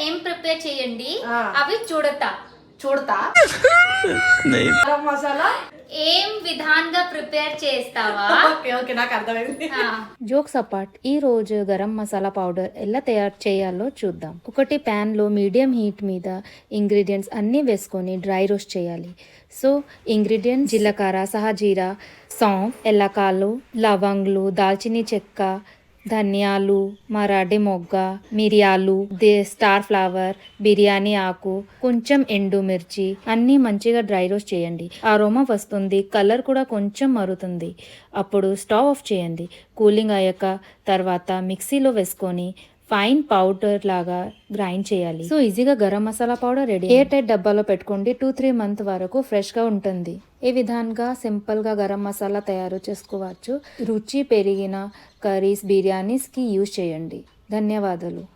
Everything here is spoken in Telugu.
ఏం ప్రిపేర్ చేయండి ఆ. అవి చూడతా గరం మసాలా ఏం విధానంగా ప్రిపేర్ చేస్తావా ఓకే ఓకే నాకు అర్థమైంది. జోక్స్ అపార్ట్, ఈ రోజు గరం మసాలా పౌడర్ ఎలా తయారు చేయాలో చూద్దాం. ఒకటి pan లో మీడియం హీట్ మీద ఇంగ్రీడియంట్స్ అన్నీ వేసుకొని డ్రై రోస్ట్ చేయాలి. సో ఇంగ్రీడియంట్స్ జీలకర్ర, సహజీరా, సౌంఫ్, ఎల్లకాలు, లవంగ్లు, దాల్చిని చెక్క, ధనియాలు, మరాఠీ మొగ్గ, మిరియాలు, స్టార్ ఫ్లవర్, బిర్యానీ ఆకు, కొంచెం ఎండుమిర్చి అన్నీ మంచిగా డ్రై రోస్ట్ చేయండి. అరోమా వస్తుంది, కలర్ కూడా కొంచెం మారుతుంది. అప్పుడు స్టవ్ ఆఫ్ చేయండి. కూలింగ్ అయ్యాక తర్వాత మిక్సీలో వేసుకొని ఫైన్ పౌడర్ లాగా గ్రైండ్ చేయాలి. సో ఈజీగా garam masala powder ready. Air tight డబ్బాలో పెట్టుకోండి. 2-3 మంత్ వరకు ఫ్రెష్ గా ఉంటుంది. ఈ విధంగా సింపుల్ గా గరం మసాలా తయారు చేసుకోవచ్చు. రుచి పెరిగిన కర్రీస్, బిర్యానీస్ కి యూజ్ చేయండి. ధన్యవాదాలు.